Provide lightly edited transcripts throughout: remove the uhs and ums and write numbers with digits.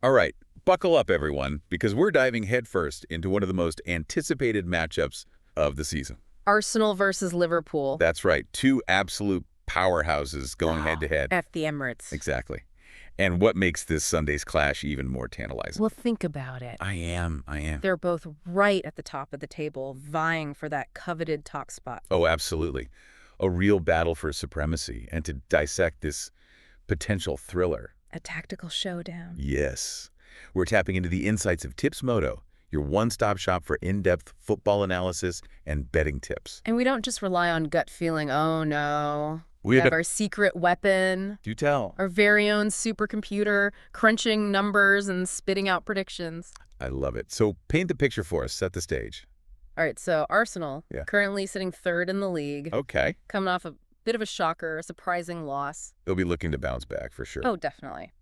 All right, buckle up, everyone, because we're diving headfirst into one of the most anticipated matchups of the season. Arsenal versus Liverpool. That's right, two absolute powerhouses going head-to-head. F the Emirates. Exactly. And what makes this Sunday's clash even more tantalizing? Well, think about it. I am. They're both right at the top of the table, vying for that coveted top spot. Oh, absolutely. A real battle for supremacy. And to dissect this potential thriller, A tactical showdown. yes, we're tapping into the insights of Tips Moto, your one-stop shop for in-depth football analysis and betting tips. And we don't just rely on gut feeling, oh no. We We have have our secret weapon, Do tell. our very own supercomputer, crunching numbers and spitting out predictions. I love it. So paint the picture for us. Set the stage. All right, so Arsenal, Yeah. currently sitting third in the league, Okay. coming off a bit of a shocker, a surprising loss. They'll be looking to bounce back for sure. Oh, definitely.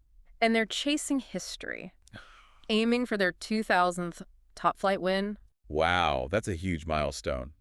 And they're chasing history, aiming for their 2000th top flight win. Wow, that's a huge milestone.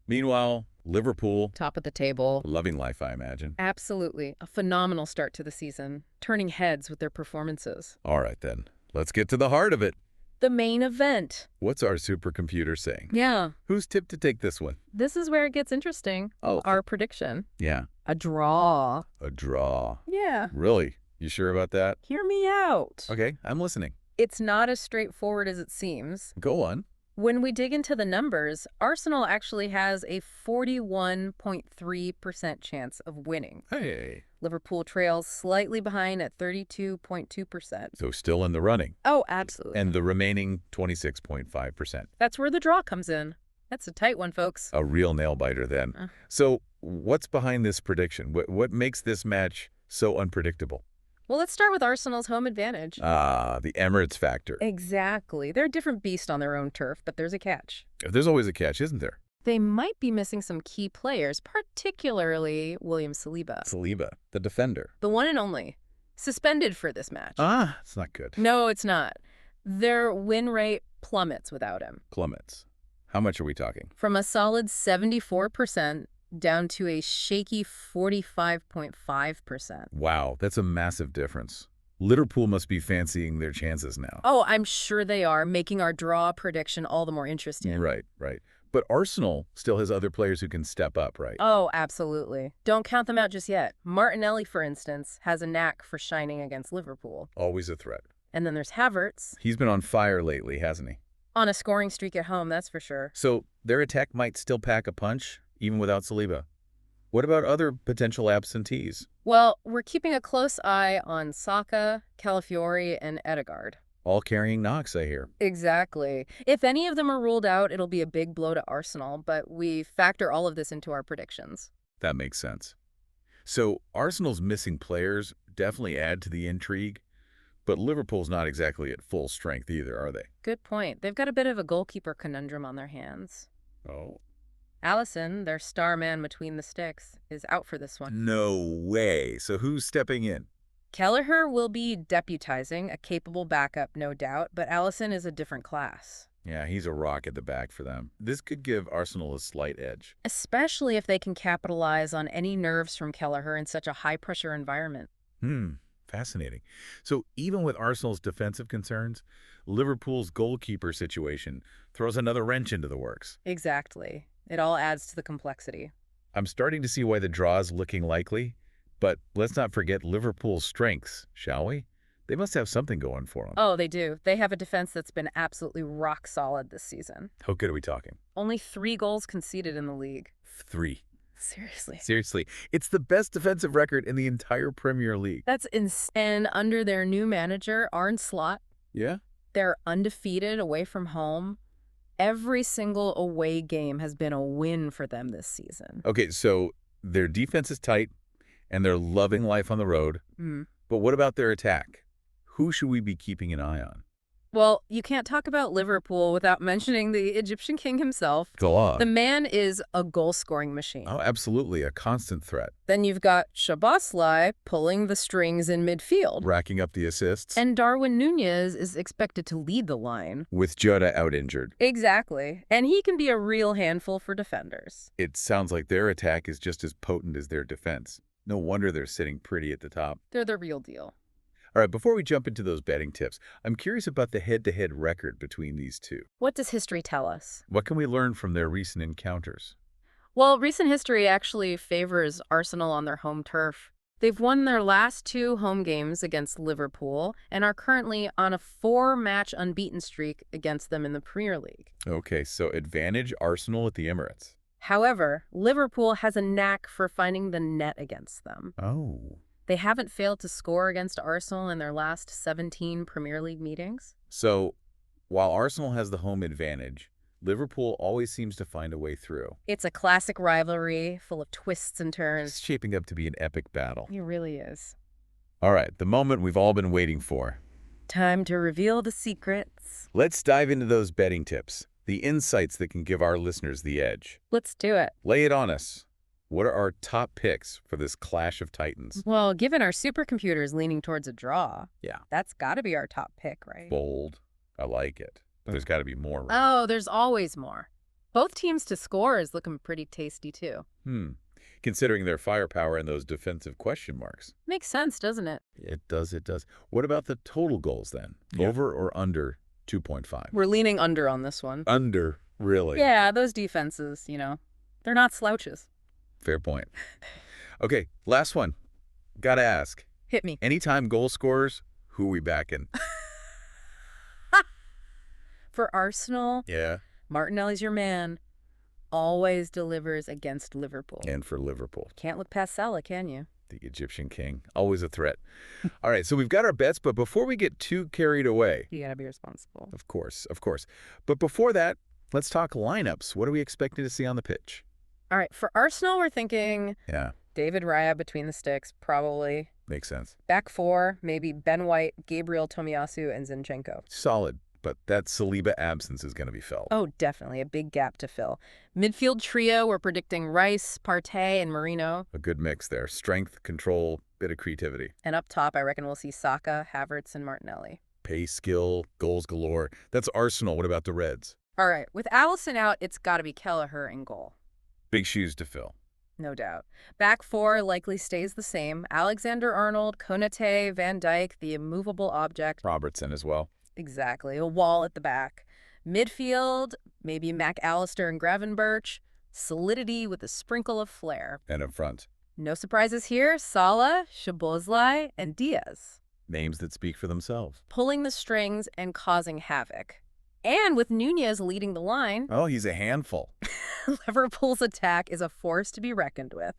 Meanwhile, Liverpool, Top of the table. loving life, I imagine. Absolutely. A phenomenal start to the season, turning heads with their performances. All right, then. Let's get to the heart of it. The main event. What's our supercomputer saying? Yeah, Who's tipped to take this one? this is where it gets interesting. Oh, Our prediction. yeah. A draw. A draw. Yeah. Really? You sure about that? Hear me out. Okay, I'm listening. It's not as straightforward as it seems. Go on. When we dig into the numbers, Arsenal actually has a 41.3% chance of winning. Hey. Liverpool trails slightly behind at 32.2%. So still in the running. Oh, absolutely. And the remaining 26.5%. That's where the draw comes in. That's a tight one, folks. A real nail-biter then. Uh. So what's behind this prediction? What makes this match so unpredictable? Well, let's start with Arsenal's home advantage. Ah, the Emirates factor. Exactly. They're a different beast on their own turf, but there's a catch. There's always a catch, isn't there? They might be missing some key players, particularly William Saliba, Saliba, the defender. the one and only, suspended for this match. Ah, it's not good. No, it's not. Their win rate plummets without him. Plummets. How much are we talking? From a solid 74% down to a shaky 45.5%. Wow, that's a massive difference. Liverpool must be fancying their chances now. Oh, I'm sure they are, making our draw prediction all the more interesting. Right. But Arsenal still has other players who can step up, right? Oh, absolutely. Don't count them out just yet. Martinelli, for instance, has a knack for shining against Liverpool. Always a threat. And then there's Havertz, He's been on fire lately, hasn't he? on a scoring streak at home, that's for sure. So their attack might still pack a punch, even without Saliba. What about other potential absentees? Well, we're keeping a close eye on Saka, Calafiori, and Ødegaard. All carrying knocks, I hear. Exactly. If any of them are ruled out, it'll be a big blow to Arsenal, but we factor all of this into our predictions. That makes sense. So Arsenal's missing players definitely add to the intrigue, but Liverpool's not exactly at full strength either, are they? Good point. They've got a bit of a goalkeeper conundrum on their hands. Oh. Allison, their star man between the sticks, is out for this one. No way. So who's stepping in? Kelleher will be deputizing, a capable backup, no doubt, but Allison is a different class. Yeah, he's a rock at the back for them. This could give Arsenal a slight edge. Especially if they can capitalize on any nerves from Kelleher in such a high-pressure environment. Fascinating. So even with Arsenal's defensive concerns, Liverpool's goalkeeper situation throws another wrench into the works. Exactly. It all adds to the complexity. I'm starting to see why the draw is looking likely, but let's not forget Liverpool's strengths, shall we? They must have something going for them. Oh, they do. They have a defense that's been absolutely rock solid this season. How good are we talking? Only 3 goals conceded in the league. 3. Seriously. Seriously, it's the best defensive record in the entire Premier League. That's insane. And under their new manager, Arne Slot, Yeah? they're undefeated away from home. Every single away game has been a win for them this season. Okay, so their defense is tight, and they're loving life on the road. But what about their attack? Who should we be keeping an eye on? Well, you can't talk about Liverpool without mentioning the Egyptian king himself. Salah. The man is a goal-scoring machine. Oh, absolutely, a constant threat. Then you've got Szoboszlai pulling the strings in midfield. Racking up the assists. And Darwin Núñez is expected to lead the line. With Jota out injured. Exactly. And he can be a real handful for defenders. It sounds like their attack is just as potent as their defense. No wonder they're sitting pretty at the top. They're the real deal. All right, before we jump into those betting tips, I'm curious about the head-to-head record between these two. What does history tell us? What can we learn from their recent encounters? Well, recent history actually favors Arsenal on their home turf. They've won their last two home games against Liverpool and are currently on a four-match unbeaten streak against them in the Premier League. Okay, so advantage Arsenal at the Emirates. However, Liverpool has a knack for finding the net against them. Oh. They haven't failed to score against Arsenal in their last 17 Premier League meetings. So, while Arsenal has the home advantage, Liverpool always seems to find a way through. It's a classic rivalry full of twists and It's turns. shaping up to be an epic battle. It really is. All right, the moment we've all been waiting for. Time to reveal the secrets. Let's dive into those betting tips, the insights that can give our listeners the edge. Let's do it. Lay it on us. What are our top picks for this clash of titans? Well, given our supercomputer's leaning towards a draw, Yeah. that's got to be our top pick, right? Bold. I like it. But there's got to be more, right? Oh, there's always more. Both teams to score is looking pretty tasty, too. Considering their firepower and those defensive question marks. Makes sense, doesn't it? It does, it does. What about the total goals then? Yeah. Over or under 2.5? We're leaning under on this one. Under, really? Yeah, those defenses, they're not slouches. Fair point. Okay, last one. Gotta ask. Hit me. Anytime goal scorers, who are we backing? For Arsenal, Yeah. Martinelli's your man. Always delivers against Liverpool. And for Liverpool, Can't look past Salah, can you? the Egyptian king. Always a threat. All right, so we've got our bets, but before we get too carried away, You gotta be responsible. of course. But before that, let's talk lineups. What are we expecting to see on the pitch? All right, for Arsenal, we're thinking Yeah, David Raya between the sticks, probably. makes sense. Back four, maybe Ben White, Gabriel Tomiyasu, and Zinchenko. Solid, but that Saliba absence is going to be felt. Oh, definitely a big gap to fill. Midfield trio, we're predicting Rice, Partey, and Marino. A good mix there. Strength, control, bit of creativity. And up top, I reckon we'll see Saka, Havertz, and Martinelli. Pace, skill, goals galore. That's Arsenal. What about the Reds? All right, with Allison out, it's got to be Kelleher in goal. Big shoes to fill. No doubt. Back four likely stays the same. Alexander-Arnold, Konate, Van Dijk, the immovable object. Robertson as well. Exactly. A wall at the back. Midfield, maybe McAllister and Gravenberch. Solidity with a sprinkle of flair. And up front, No surprises here. Salah, Szoboszlai, and Diaz. names that speak for themselves. Pulling the strings and causing havoc. And with Nunez leading the line, Oh, he's a handful. Liverpool's attack is a force to be reckoned with.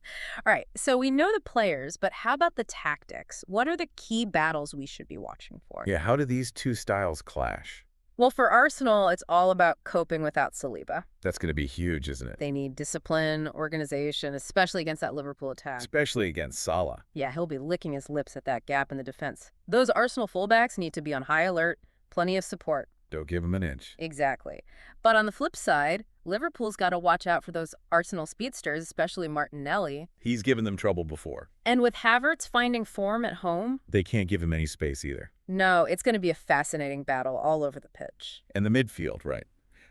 All right, so we know the players, but how about the tactics? What are the key battles we should be watching for? Yeah, how do these two styles clash? Well, for Arsenal, it's all about coping without Saliba. That's going to be huge, isn't it? They need discipline, organization, especially against that Liverpool attack. Especially against Salah. Yeah, he'll be licking his lips at that gap in the defense. Those Arsenal fullbacks need to be on high alert, plenty of support. Don't give him an inch. Exactly. But on the flip side, Liverpool's got to watch out for those Arsenal speedsters, especially Martinelli. He's given them trouble before. And with Havertz finding form at home, They can't give him any space either. no, it's going to be a fascinating battle all over the pitch. And the midfield, right?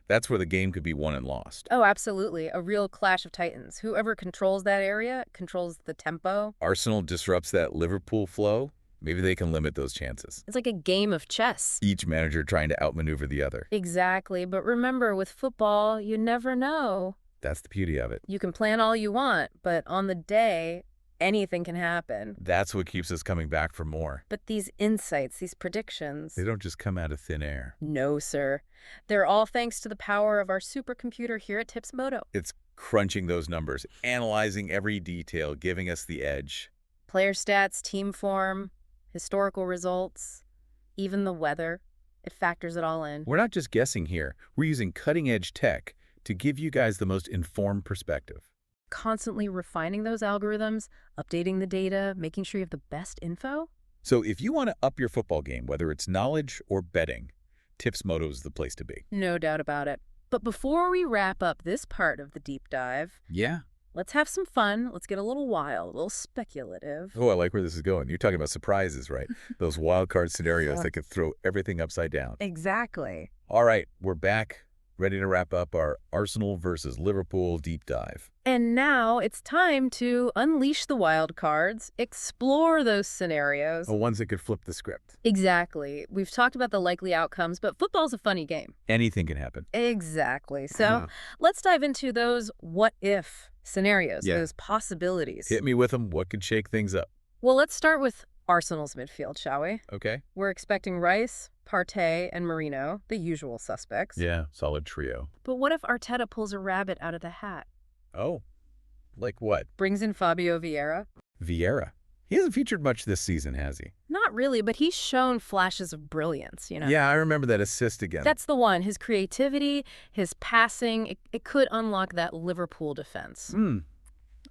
That's where the game could be won and lost. Oh, absolutely. A real clash of titans. Whoever controls that area controls the tempo. Arsenal disrupts that Liverpool flow. Maybe they can limit those chances. It's like a game of chess. Each manager trying to outmaneuver the other. Exactly. But remember, with football, you never know. That's the beauty of it. You can plan all you want, but on the day, anything can happen. That's what keeps us coming back for more. But these insights, these predictions, They don't just come out of thin air. no, sir. They're all thanks to the power of our supercomputer here at Tips Moto. It's crunching those numbers, analyzing every detail, giving us the edge. Player stats, team form, historical results, even the weather. It factors it all in. We're not just guessing here. We're using cutting-edge tech to give you guys the most informed perspective. Constantly refining those algorithms, updating the data, making sure you have the best info. So if you want to up your football game, whether it's knowledge or betting, Tips Moto is the place to be. No doubt about it. But before we wrap up this part of the deep dive, Yeah. let's have some fun. Let's get a little wild, a little speculative. Oh, I like where this is going. You're talking about surprises, right? Those wild card scenarios that could throw everything upside down. Exactly. All right, we're back, ready to wrap up our Arsenal versus Liverpool deep dive. And now it's time to unleash the wild cards, explore those scenarios. Oh, ones that could flip the script. Exactly. We've talked about the likely outcomes, but football's a funny game. Anything can happen. Exactly. So let's dive into those what-if scenarios, Yeah. those possibilities. Hit me with them. What could shake things up? Well, let's start with Arsenal's midfield, shall we? Okay. We're expecting Rice, Partey, and Marino, the usual suspects. Yeah, solid trio. But what if Arteta pulls a rabbit out of the hat? Oh, like what? Brings in Fabio Vieira? Vieira. He hasn't featured much this season, has he? Not really, but he's shown flashes of brilliance, Yeah, I remember that assist again. That's the one. His creativity, his passing, it could unlock that Liverpool defense.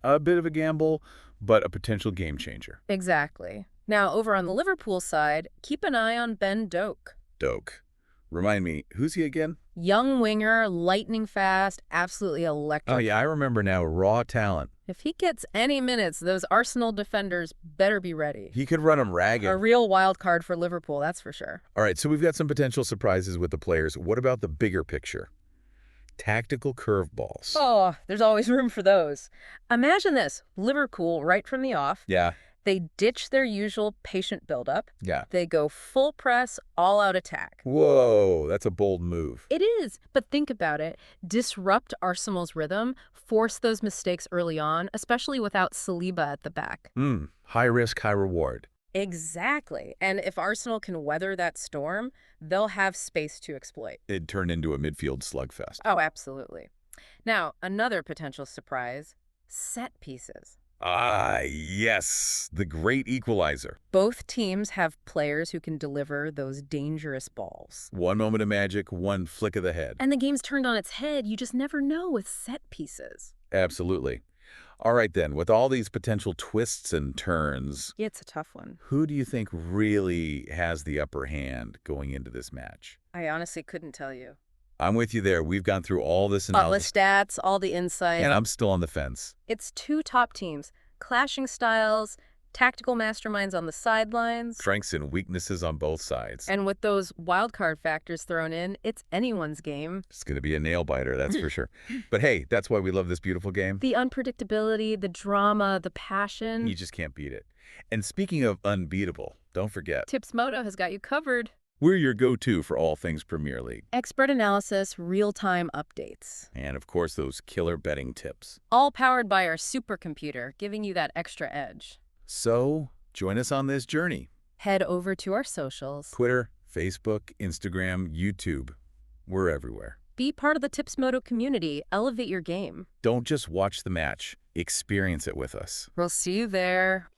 A bit of a gamble, but a potential game changer. Exactly. Now, over on the Liverpool side, keep an eye on Ben Doak. Doak. Remind me, who's he again? Young winger, lightning fast, absolutely electric. Oh, yeah, I remember now. Raw talent. If he gets any minutes, those Arsenal defenders better be ready. He could run them ragged. A real wild card for Liverpool, that's for sure. All right, so we've got some potential surprises with the players. What about the bigger picture? Tactical curveballs. Oh, there's always room for those. Imagine this. Liverpool, right from the off, Yeah, they ditch their usual patient buildup. yeah. They go full press, all-out attack. Whoa, that's a bold move. It is, but think about it. Disrupt Arsenal's rhythm, force those mistakes early on, especially without Saliba at the back. High risk, high reward. Exactly. And if Arsenal can weather that storm, they'll have space to exploit. It'd turn into a midfield slugfest. Oh, absolutely. Now, another potential surprise, set pieces. Ah, yes, the great equalizer. Both teams have players who can deliver those dangerous balls. One moment of magic, one flick of the head. And the game's turned on its head. You just never know with set pieces. Absolutely. All right, then, with all these potential twists and turns, Yeah, it's a tough one. who do you think really has the upper hand going into this match? I honestly couldn't tell you. I'm with you there. We've gone through all this All the analysis, stats, all the insight. and I'm still on the fence. It's two top teams, clashing styles, tactical masterminds on the sidelines. Strengths and weaknesses on both sides. And with those wildcard factors thrown in, it's anyone's game. It's going to be a nail-biter, that's for sure. But hey, that's why we love this beautiful game. The unpredictability, the drama, the passion. You just can't beat it. And speaking of unbeatable, don't forget, Tips Moto has got you covered. we're your go-to for all things Premier League. Expert analysis, real-time updates. And of course, those killer betting tips. All powered by our supercomputer, giving you that extra edge. So, join us on this journey. Head over to our socials. Twitter, Facebook, Instagram, YouTube. We're everywhere. Be part of the Tips Moto community. Elevate your game. Don't just watch the match. Experience it with us. We'll see you there.